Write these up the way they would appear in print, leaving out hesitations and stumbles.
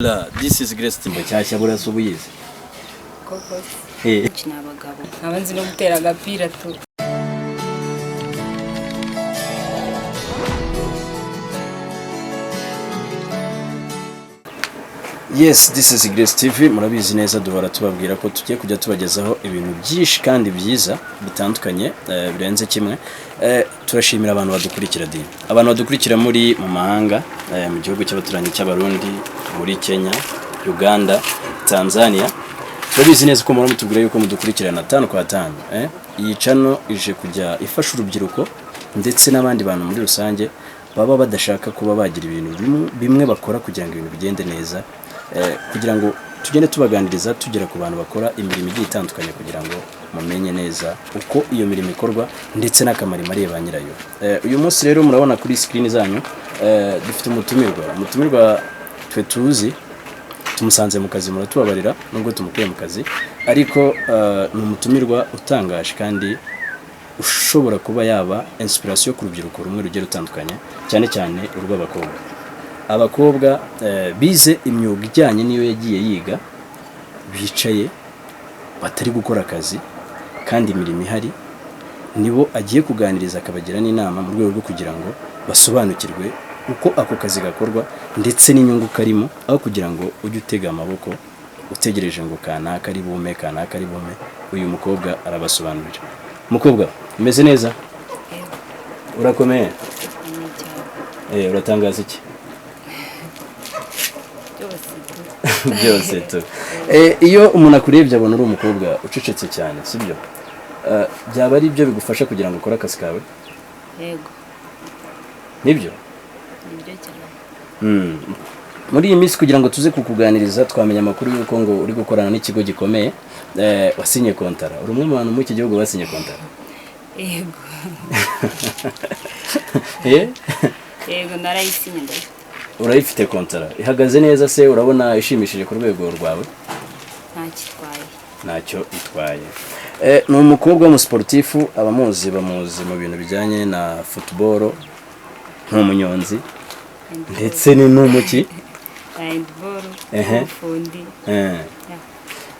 This is Grace Timba cyashya burasubuyize koko kinabagabo abanzi no gutera agapira tu. Yes, this is Grace TV. Murabizi neza duhora tubabwira ko tugiye kujya tubagezaho ibintu byinshi kandi byiza bitandukanye birenze kimwe. Turashimira abantu badukurikira dini. Abantu badukurikira muri mu mahanga, mu gihugu cy'abaturanyi cy'abarundi, muri Kenya, Uganda, Tanzania. Turabizi neza ko muri mutubwira yuko mudukurikirana 5 kwa 5. Iyi channel ije kujya ifasha urubyiruko ndetse n'abandi bantu muri rusange baba badashaka kuba bagira ibintu bimwe bakora kugira ngo ibintu bigende neza. Kugira ngo tugende tubaganiriza tugera ku bantu bakora imirimo igiye itandukanye kugira ngo mumenye neza uko iyo mirimo ikorwa ndetse n'akamaro imariye ba nyirayo. Uyu munsi rero murabona kuri screen zanyu dufite umutumirwa twe tuzi tumusanze mu kazi muratubabarira nubwo tumukuye mu kazi, ariko ni umutumirwa utangaje kandi ushobora kuba yaba inspiration ku rubyiruko rumwe rugiye rutandukanye, cyane cyane urw'abakobwa. Abakobwa bize imyuga ijyanye niyo yagiye yiga, bicaye batari gukora akazi kandi imirimo ihari, nibo agiye kuganiriza akabagira n'inama mu rwego rwo kugira ngo basobanukirwe uko ako kazi gakorwa ndetse n'inyungu karimo, aho kugira ngo ujye utega amaboko utegereje ngo kanaka ari bume. Uyu mukobwa arabasobanurira. Mukobwa umeze neza? Urakomeye? Uratangaza iki? Byose tu. Iyo umuntu akurebye abona uri umukobwa ucecetse cyane, sibyo? Byaba ari byo bigufasha kugira ngo ukore akazi kawe? Yego. Nibyo? Nibyo cyane. Muri iyi minsi kugira ngo tuze kukuganiriza twamenya amakuru y'uko ngo uri gukorana n'ikigo gikomeye, wasinye kontara. Uri umwe mu bantu mu iki gihugu wasinye kontara? Yego. Yego narayisinye ndashaka. Urayifite kontara. Ihagaze neza se, urabona ishimishije ku rwego rwawe? Ntacyo itwaye. Ni umukobwa w'umusportifu, bamuzi mu bintu bijyanye na football, nk'umunyonzi ndetse ni n'umuki handball, fundi.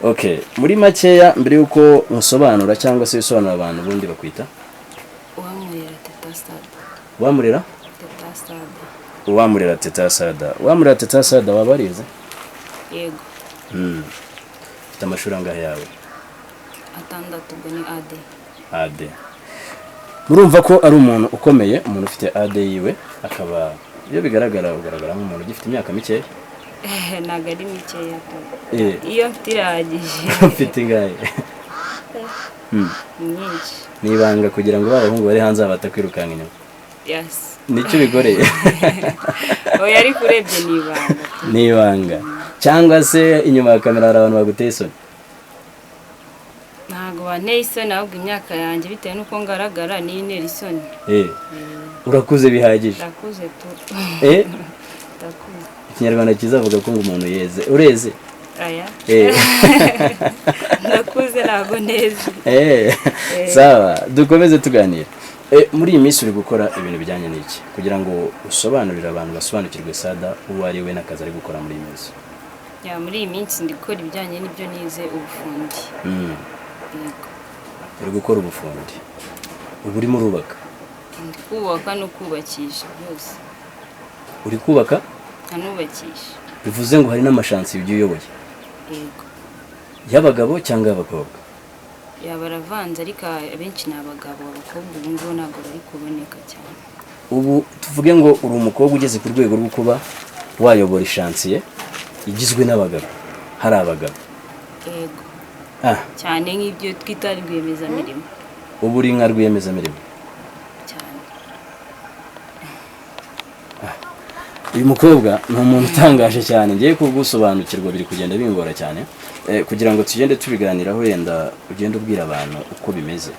Okay, muri makeya mbere yuko musobanura cyangwa se bisobanura abantu bundi bakwita Uwamurera Teta Sada. Uwamurera Teta Sada. Uwamurera Teta Sada. Uwamurera Teta Sada wabarize? Yego. Ufite amashuri angahe yawe? 6 ubwo ni AD. Murumva ko ari umuntu ukomeye, umuntu ufite AD yiwe, akaba iyo ugaragara nk'umuntu ugifite imyaka mikeya. Ntago ari mikeya to. Iyo mfite irahagije. Ufite ingahe? Nyinshi. Nibanga kugira ngo abahungu bari hanze batakwirukanka inyuma. Yes. Nicyo bigoreye. Oya ari kurebye nibanga. Cyangwa se inyuma ya kamera hari abantu baguteye isoni? Ntago banteye isoni, ahubwo imyaka yanjye bitewe nuko ngaragara ni intera isoni. Urakuze bihagije? Ndakuze tu. Ndakuze. Ikinyarwanda kizavuga ko ngo umuntu yeze. Ureze? Aya. Ndakuze ntago neza. Sawa, dukomeze tuganira. Muri iyi minsi uri gukora ibintu bijyanye n'iki kugira ngo usobanurire abantu basobanukirwe Sada uwo ari we n'akazi ari gukora muri iyi minsi? Muri iyi minsi ndi gukora ibijyanye n'ibyo nize ubufundi. Yego. Uri gukora ubufundi. Ubu urimo urubaka? Ndi kubaka no kubakisha byose. Uri kubaka? Nkanubakisha. Bivuze ngo hari n'amashansi ugiye uyoboye? Yego. Y'abagabo cyangwa y'abakobwa? Baravanze ariko abenshi ni abagabo, abakobwa ubu ngubu ntabwo bari kuboneka cyane. Ubu tuvuge ngo uri umukobwa ugeze ku rwego rwo kuba wayobora ishansiye igizwe n'abagabo, hari abagabo? Yego. Cyane nk'ibyo twita rwiyemezamirimo. Ubu uri nka rwiyemezamirimo? Cyane. Uyu mukobwa ni umuntu utangaje cyane, ngiye kugusobanukirwa biri kugenda bingora cyane, kugira ngo tugende tubiganiraho wenda ugende ubwira abantu uko bimeze.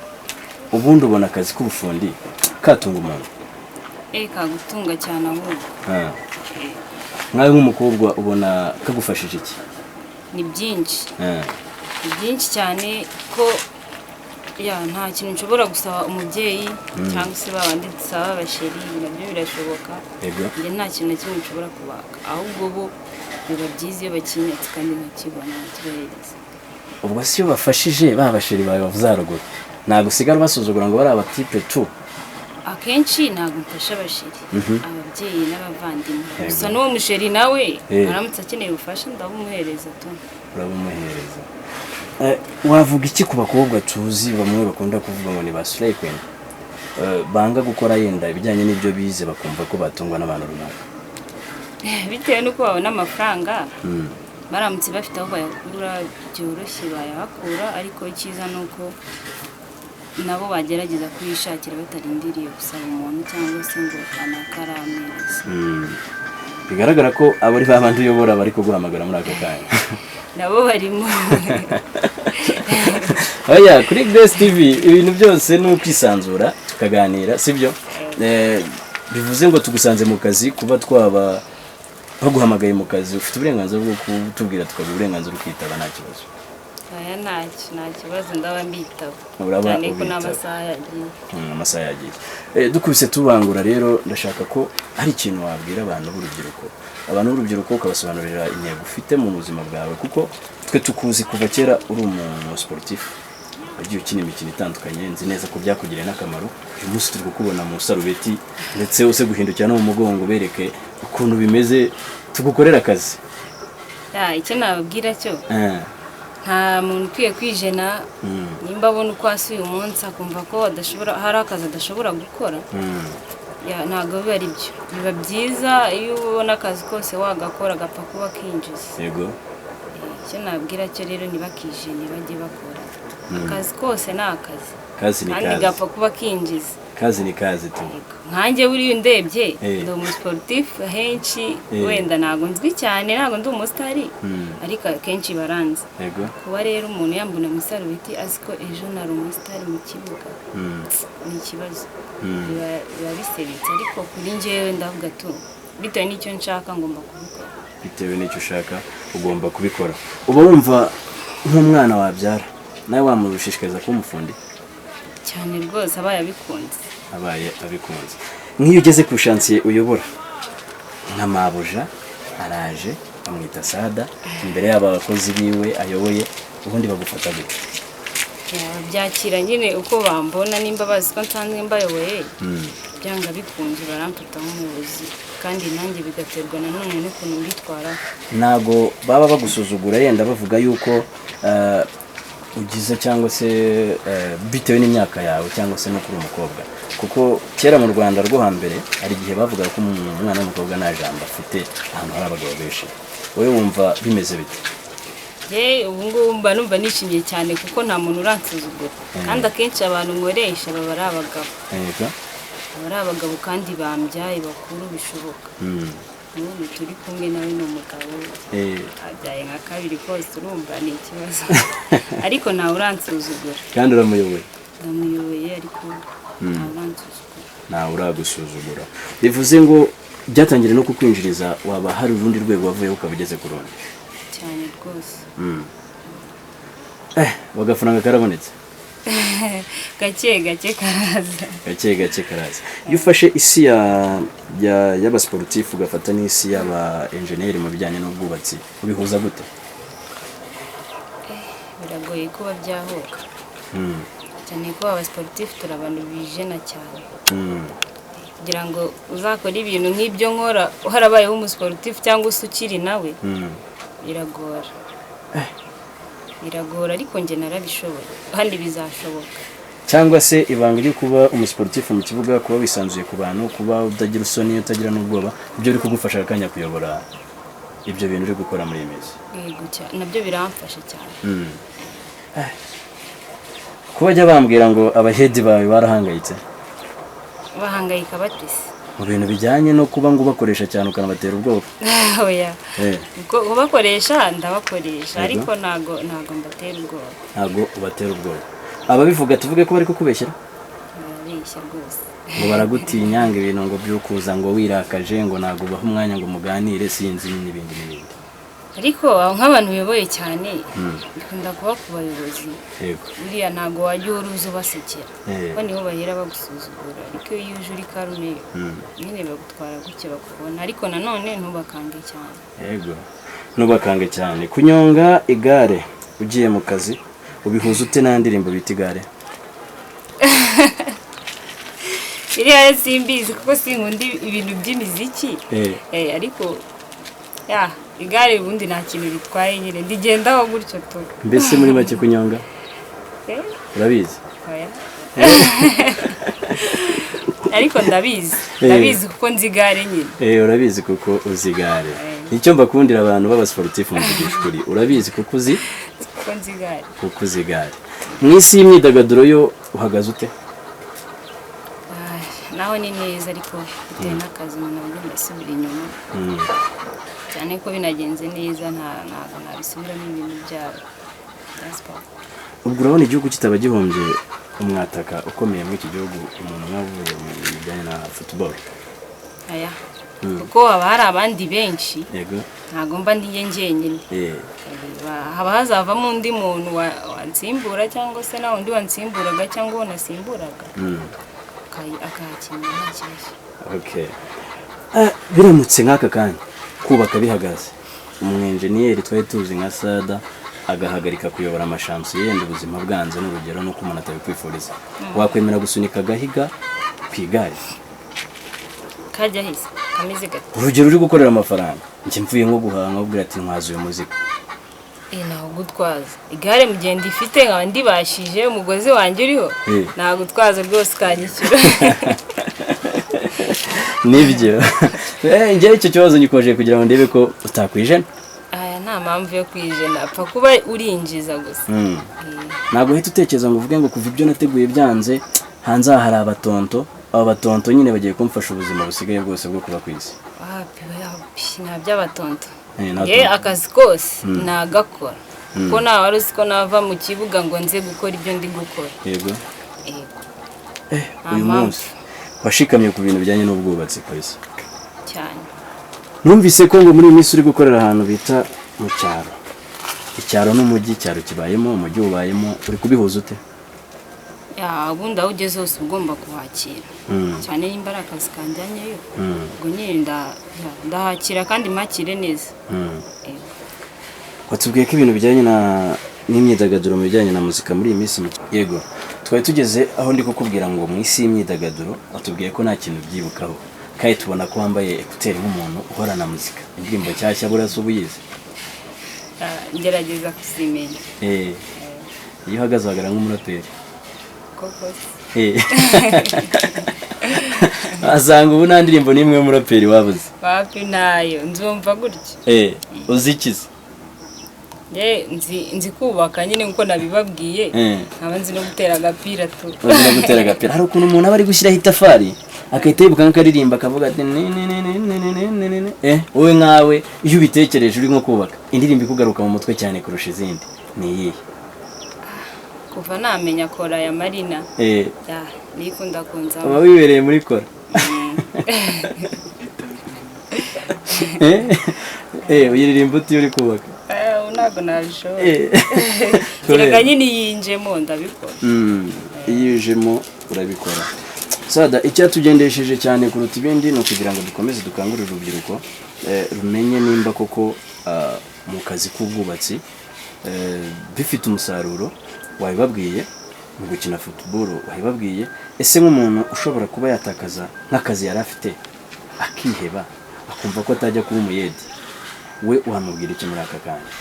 Ubundi ubona akazi k'ubufundi katunga umuntu? Kagutunga cyane ahubwo. Nkawe nk'umukobwa ubona kagufashije iki? Ni byinshi. Ni byinshi cyane ko nta kintu nshobora gusaba umubyeyi cyangwa se babandi dusaba abasheri, nabyo birashoboka. Njye nta kintu na kimwe nshobora kubaka, ahubwo bo biba byiza iyo bakinyatse kandi nkakibona kibahereza. ubwo si yo bafashije babashiri bawe bavuze haruguru ntabwo usigara basuzugura ngo bari abatipe tu akenshi ntabwo mfasha abashiri ababyeyi n'abavandimwe gusa n'uwo musheri nawe aramutse akeneye ubufasha ndabumuhereza tu urabumuhereza. Wavuga iki ku bakobwa tuzi bamwe bakunda kuvuga ngo ni ba slay queen banga gukora yenda ibijyanye n'ibyo bize bakumva ko batungwa n'abantu runaka bitewe n'uko babona amafaranga baramutse bafite aho bayakura byoroshye bayahakura ariko icyiza ni uko nabo bagerageza kwishakira batarindiriye gusaba umuntu cyangwa se ngo anakaramirize. bigaragara ko abo ari ba bandi uyobora bari kuguhamagara muri ako kanya nabo barimo. oya kuri Grace TV ibintu byose ni ukwisanzura tukaganira sibyo bivuze ngo tugusanze mu kazi kuba twaba baguhamagaye mu kazi ufite uburenganzira bwo kutubwira tukagira uburenganzira ukitaba nta kibazo. aya nta kibazo ndaba mbitaba cyane ko n'amasaha yagiye. amasaha yagiye dukubise tubangura rero ndashaka ko hari ikintu wabwira abantu b'urubyiruko ukabasobanurira intego ufite mu buzima bwawe kuko twe tukuzi kuva kera uri umuntu sportif wagiye ukina imikino itandukanye nzi neza ko byakugiriye n'akamaro uyu munsi turi kukubona mu sarubeti ndetse use guhindukira no mu mugongo bereke ukuntu bimeze tugukorera akazi. icyo nababwira cyo nta muntu ukwiye kwijena nimba abona uko hasi uyu munsi akumva ko hari akazi adashobora gukora ntabwo biba ari byo biba byiza iyo ubona akazi kose wagakora agapfa kuba kinjiza. yego icyo nababwira cyo rero ntibakijene bajye bakora akazi kose ni akazi kandi gapfa kuba kinjiza. kazi ni kazi tu nkanjye buriya ndebye ndi umusportif henshi wenda ntabwo nzwi cyane ntabwo ndi umusitari ariko akenshi baranze kuba rero umuntu yambona mu sarubeti azi ko ejo nari umusitari mu kibuga ni ikibazo biba bisebetse ariko kuri njyewe ndavuga tu bitewe n'icyo nshaka ngomba kubikora. bitewe n'icyo ushaka ugomba kubikora. uba wumva nk'umwana wabyara nawe wamurushishikariza kuba umufundi cyane rwose abaye abikunze nk'iyo ugeze ku shansiye uyobora nka mabuja araje amwita Sada imbere y'aba bakozi biwe ayoboye ubundi bagufata gute? byakira nyine uko bambona nimba bazi ko nsanzwe mbayoboye byanga bikunze baramfata nk'umuyobozi kandi nanjye bigaterwa na none n'ukuntu mbitwara. ntago baba bagusuzugura yenda bavuga yuko ugize cyangwa se bitewe n'imyaka yawe cyangwa se no kuri umukobwa kuko kera mu Rwanda rwo hambere hari igihe bavuga ko umwana w'umukobwa nta jambo afite ahantu hari abagabo benshi wowe wumva bimeze bite? ubu ngubu mba numva nishimiye cyane kuko nta muntu uransuzugura kandi akenshi abantu nkoresha baba ari abagabo kandi bambyaye bakuru bishoboka. n'ubu turi kumwe nawe n'umugabo abyaye nka kabiri kose urumva ni ikibazo ariko ntawe uransuzugura kandi uramuyoboye? ndamuyoboye ariko ntawe uransuzugura. ntawe uragusuzugura bivuze ngo byatangire no kukwinjiriza waba hari urundi rwego wavuyeho ukaba ugeze ku rundi cyane rwose. bagafaranga karabonetse gake karaza. iyo ufashe isi y'abasporutifu ugafata n'isi y'aba enjeniyeri mu bijyanye n'ubwubatsi ubihuza gute? biragoye kuba byahuka cyane ko abasporutifu turi abantu bijena cyane kugira ngo uzakore ibintu nk'ibyo nkora harabayeho umusporutifu cyangwa se ukiri nawe biragora ariko njye narabishoboye kandi bizashoboka. cyangwa se ibanga ryo kuba umusporutifu mu kibuga kuba wisanzuye ku bantu kuba utagira isoni utagira n'ubwoba ibyo uri kugufasha akanya kuyobora ibyo bintu uri gukora muri iyi minsi? yego nabyo biramfasha cyane. kuba jya bambwira ngo abahedi bawe barahangayitse? bahangayika batese mu bintu bijyanye no kuba ngo ubakoresha cyane ukanabatera ubwoba? oya kubakoresha ndabakoresha ariko ntago mbatera ubwoba. ntago ubatera ubwoba? ababivuga tuvuge ko bari kukubeshyira? barabeshya rwose ngo baragutinya ngo ibintu ngo byukuza ngo wirakaje ngo ntago ubaha umwanya ngo muganire sinzi n'ibindi ariko nk'abantu uyoboye cyane bikunda kuba ku bayobozi buriya ntago wajya uruza ubasekera kuko niho bahera bagusuzugura ariko iyo uje uri karume nyine bagutwara gutya bakubona ariko nanone ntubakange cyane. yego Nubakange cyane. Kunyonga igare ugiye mu kazi ubihuza ute na ndirimbo bita igare? Iriya simbizi kuko sinkunda ibintu by'imiziki. Ariko ya igare ubundi nta kintu bitwaye nyine ndigendaho gutyo tu. Mbese muri make kunyonga? Urabizi? Ariko ndabizi kuko nzi igare nyine. Urabizi kuko uzi igare. Nicyo mbakundira abantu baba sportif mu by'ishuri. Urabizi kuko uzi? Kuko nzi igare. Kuko uzi igare. Mu isi y'imyidagaduro yo uhagaze ute? Naho ni neza ariko bitewe n'akazi umuntu agomba asubira inyuma. Cyane ko binagenze neza ntabwo nabisubiramo ibintu byabo. Ubwo urabona igihugu kitaba gihombye umwataka ukomeye muri iki gihugu umuntu nkavuye mu bijyanye na football? Aya kuko haba hari abandi benshi. Yego. Ntabwo mba ndiye njyenyine. Haba hazavamo undi muntu wansimbura cyangwa se na undi wansimburaga cyangwa uwo nasimburaga. Akahakina nta kibazo. Okay. Biramutse nk'aka kanya kubaka bihagaze umu-engineer twari tuzi nka Sada agahagarika kuyobora amashamsi yenda ubuzima bwanze n'urugero nuko umuntu atabikwifuriza, wakwemera gusunika gahiga kwigare kajya hise kameze gato? Urugero uri gukorera amafaranga nje mvuye nko guhanga ubwira ati ntwazuye muzika naho gutwaza igare mugenda ifite nkaba ndibashije umugozi wanjye uriho naho gutwaza rwose kanyishyura. Nibyo njye icyo kibazo nyikoje kugira ngo ndebe ko utakwijena. Nta mpamvu yo kwijena apfa kuba urinjiza gusa. Ntabwo uhita utekereza ngo uvuge ngo kuva ibyo nateguye byanze hanze hari abatonto, aba batonto nyine bagiye kumfasha ubuzima busigaye bwose bwo kuba ku isi? Nta by'abatonto. Akazi kose nagakora kuko nta wari uzi ko nava mu kibuga ngo nze gukora ibyo ndi gukora. Yego. Uyu munsi washikamye ku bintu bijyanye n'ubwubatsi kwese cyane. Numvise ko ngo muri iyi minsi uri gukorera ahantu bita mu cyaro. Icyaro n'umujyi, icyaro kibayemo, umujyi ubayemo, uri kubihuza ute? Ubundi aho ugeze hose ugomba kuhakira cyane nimba ari akazi kanjyanyeyo ubwo nyine ndahakira kandi makire neza. Watubwiye ko ibintu bijyanye n'imyidagaduro mu bijyanye na muzika muri iyi minsi. Yego, twari tugeze aho ndi kukubwira ngo mu isi y'imyidagaduro watubwiye ko nta kintu byibukaho kandi tubona ko wambaye ekuteri nk'umuntu uhorana muzika. Indirimbo nshyashya burasa ubuyizi? Ngerageza kuzimenya. Iyo uhagaze uhagarara nk'umuraperi koko. Asanga ubu nta ndirimbo n'imwe y'umuraperi wabuze? Wapi nayo nzumva gutya. Uzikize? Nzi kubaka nyine nkuko nabibabwiye nkaba nzi no gutera agapira tu. Uzi no gutera agapira? Hari ukuntu umuntu aba ari gushyiraho itafari akahita yibuka nk'akaririmba akavuga ati wowe nkawe iyo ubitekereje uri nko kubaka indirimbo ikugaruka mu mutwe cyane kurusha izindi ni iyihe? Kuva namenya kora ya Marina nikunda kunza. Uba wibereye muri kora? Uyiririmba uti uri kubaka? Ntabwo nabishoboye. Kereka nyine yinjemo ndabikora. Iyo ujemo urabikora. Sada, icyatugendesheje cyane kuruta ibindi ni ukugira ngo dukomeze dukangurire urubyiruko rumenye nimba koko mu kazi k'ubwubatsi bifite umusaruro. Wabibabwiye mu gukina football, wabibabwiye ese nk'umuntu ushobora kuba yatakaza nk'akazi yari afite akiheba akumva ko atajya kuba umuyedi, we uhamubwira iki muri aka kanya?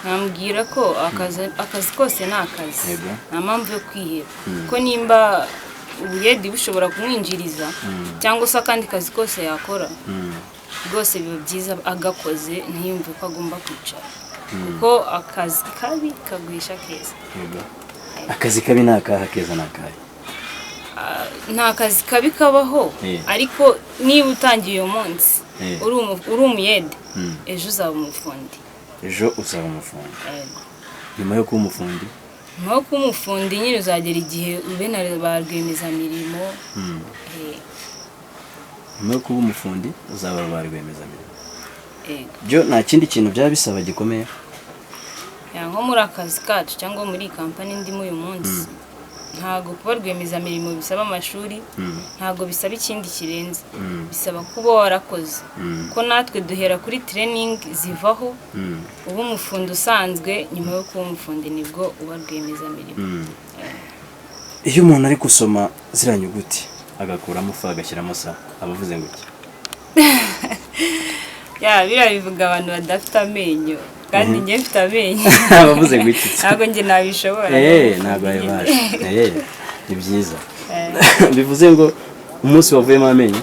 Nambwira ko akazi kose ni akazi, nta mpamvu yo kwiheba ko nimba ubuyedi bushobora kumwinjiriza cyangwa se akandi kazi kose yakora rwose biba byiza agakoze ntiyumve ko agomba kwicara kuko akazi kabi kaguhisha keza. Akazi kabi ni akahe, keza ni akahe? Nta kazi kabi kabaho ariko niba utangiye uyu munsi uri umuyede ejo uzaba umufundi. Ejo uzaba umufundi? Nyuma yo kuba umufundi? Nyuma yo kuba umufundi nyine uzagera igihe ube na ba rwiyemezamirimo. Nyuma yo kuba umufundi uzaba ba rwiyemezamirimo. Byo nta kindi kintu byaba bisaba gikomeye? Nko muri akazi kacu cyangwa muri kampani ndimo uyu munsi ntago kuba rwiyemezamirimo bisaba amashuri ntago bisaba ikindi kirenze bisaba kuba warakoze ko natwe duhera kuri training zivaho uba umufundi usanzwe nyuma yo kuba umufundi nibwo uba rwiyemezamirimo. Iyo umuntu ari gusoma ziriya nyuguti agakuramo fa agashyiramo sa abavuze ngo iki? Biriya bivuga abantu badafite amenyo kandi njye mfite amenyo. Abavuze ngo iki? Ntabwo njye nabishobora. Ntabwo ayibasha. Ni byiza. Bivuze ngo umunsi wavuyemo amenyo?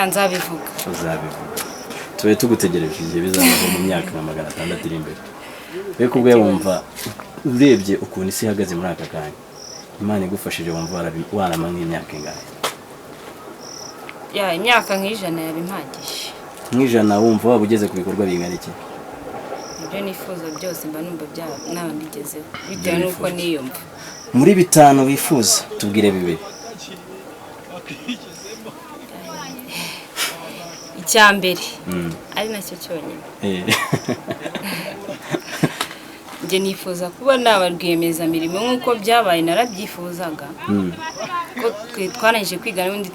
Nzabivuga. Uzabivuga. Tube tugutegereje igihe bizabaho mu myaka nka 600 iri imbere. Beko ubwo wumva urebye ukuntu isi ihagaze muri aka kanya. Imana igufashije wumva warama nk'imyaka ingahe? Imyaka nk'ijana yabimpagije. Nk'ijana wumva waba ugeze ku bikorwa bingana iki? Ibyo nifuza byose mba numva nabigezeho bitewe n'uko niyumva. Muri 5 wifuza tubwire bibiri. Icyambere ari nacyo cyonyine. Nje nifuza kuba naba rwiyemezamirimo nk'uko byabaye narabyifuzaga. Ko twarangije kwiga n'undi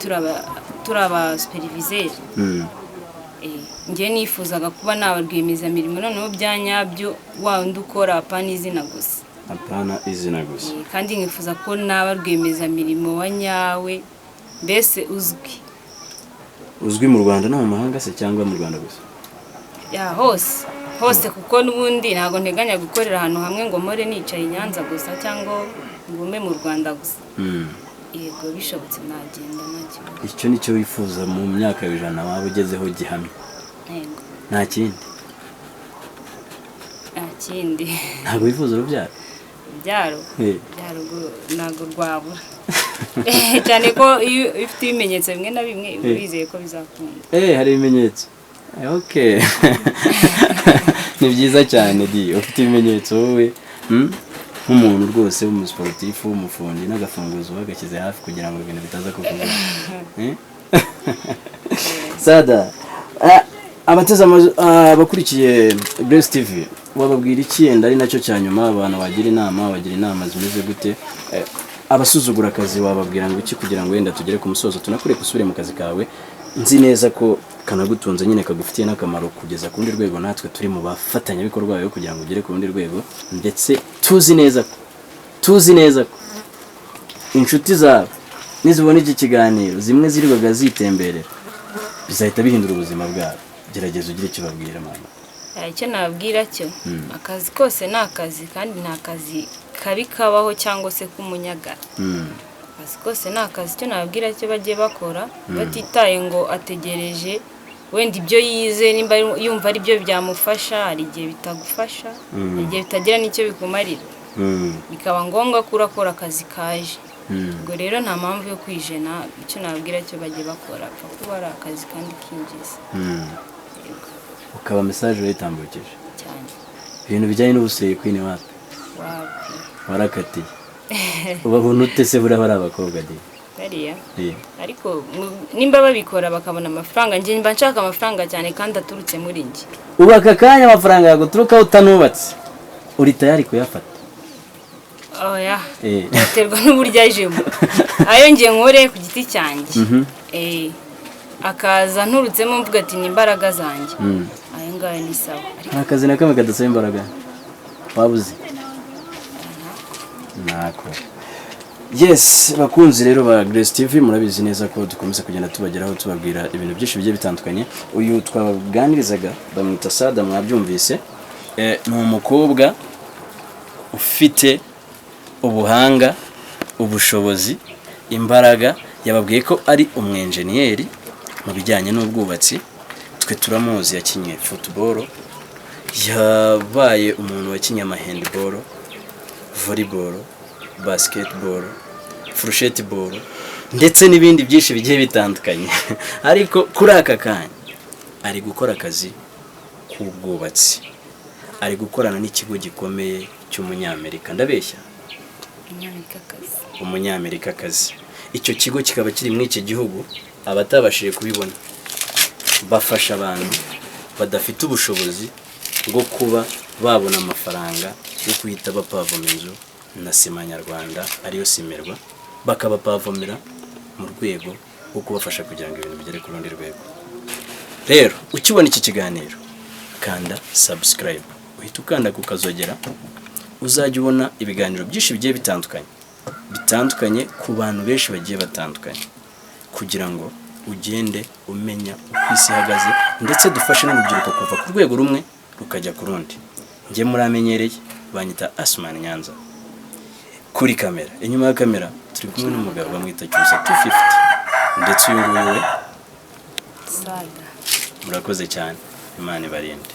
turaba superviseur. Nje nifuzaga kuba naba rwiyemezamirimo noneho byanyabyo wa undi ukora apana izina gusa. Apana izina gusa. Kandi nkifuza ko naba rwiyemezamirimo wa nyawe mbese uzwi. Uzwi mu Rwanda no mu mahanga se cyangwa mu Rwanda gusa? Hose kuko n'ubundi ntago nteganya gukorera ahantu hamwe ngo more nicaye Nyanza gusa cyangwa ngume mu Rwanda gusa. Yego bishobotse nagenda nacyo. Icyo nicyo wifuza mu myaka y'ijana waba ugezeho gihamye? Yego. Nta kindi? Nta kindi. Ntago wifuza urubyaro? Byaro ntago rwabura. Cyane ko iyo ufite ibimenyetso bimwe na bimwe urizeye ko bizakunda. Hari ibimenyetso. Okay. Ni byiza cyane ufite ibimenyetso wowe nk'umuntu rwose w'umusportif w'umufundi n'agafunguzo bagashyize hafi kugira ngo ibintu bitaza kukuvuga. Sada abateze abakurikiye Bless TV wababwira iki yenda ari nacyo cyanyuma abantu bagira inama zimeze gute? Abasuzugura akazi wababwira ngo iki kugira ngo wenda tugere ku musozo tunakure kusubire mu kazi kawe nzi neza ko kanagutunze nyine kagufitiye n'akamaro kugeza ku rundi rwego natwe turi mu bafatanya bikorwa bayo kugira ngo ugere ku rundi rwego ndetse tuzi neza ko inshuti zawe nizibona iki kiganiro zimwe ziribaga zitemberera bizahita bihindura ubuzima bwabo. Gerageza ugire icyo babwira mama. Icyo nababwira cyo akazi kose ni akazi kandi nta kazi kabi kabaho cyangwa se kumunyagara. Akazi kose ni akazi. Icyo nababwira cyo bagiye bakora batitaye ngo ategereje wenda ibyo yize nimba yumva ari byo byamufasha hari igihe bitagufasha igihe bitagira n'icyo bikumarira bikaba ngombwa ko urakora akazi kaje. Ubwo rero nta mpamvu yo kwijena. Icyo nababwira cyo bagiye bakora kuko ari akazi kandi kinjiza. Ukaba message witambukije cyane ibintu bijyanye n'ubuseye kwini wapi warakatiye ubabona utese buri abari abakobwa bariya ariko nimba babikora bakabona amafaranga nje mba nshaka amafaranga cyane kandi aturutse muri nje. Ubaka kanya amafaranga yaguturuka utanubatse uri tayari kuyafata? Oya biterwa n'uburyo ajemo. Ayo ngiye nkore ku giti cyanjye akaza nturutsemo mvuga ati ni imbaraga zanjye ayo ngayo ni sawa. Akazi na kamwe kadasaba imbaraga wabuze nako. Yes bakunzi rero ba Bless TV murabizi neza ko dukomeza kugenda tubageraho tubabwira ibintu byinshi bigiye bitandukanye. Uyu twabaganirizaga bamwita Sada mwabyumvise ni umukobwa ufite ubuhanga ubushobozi imbaraga. Yababwiye ko ari umwenjeniyeri mu bijyanye n'ubwubatsi. Twe turamuzi yakinye football, yabaye umuntu wakinye handball, volleyball, basketball, football ndetse n'ibindi byinshi bigiye bitandukanye. Ariko kuri aka kanya ari gukora akazi k'ubwubatsi, ari gukorana n'ikigo gikomeye cy'umunyamerika. Ndabeshya? Umunyamerikakazi. Icyo kigo kikaba kiri muri iki gihugu. Abatabashije kubibona bafasha abantu badafite ubushobozi bwo kuba babona amafaranga yo kuhita bapavoma inzu na sima nyarwanda ariyo simerwa bakabapavomera mu rwego rwo kubafasha kugira ngo ibintu bigere ku rundi rwego. Rero ukibona iki kiganiro kanda subscribe, uhita ukanda ku kazogera, uzajya ubona ibiganiro byinshi bigiye bitandukanye ku bantu benshi bagiye batandukanye, kugira ngo ugende umenya uko isi ihagaze ndetse dufashe n'urubyiruko kuva ku rwego rumwe rukajya ku rundi. Njye muramenyereye banyita Asman Nyanza kuri kamera, inyuma ya kamera turi kumwe n'umugabo bamwita Cyusa 250 ndetse uyu nguyu we Saga. Murakoze cyane, Imana ibarinde.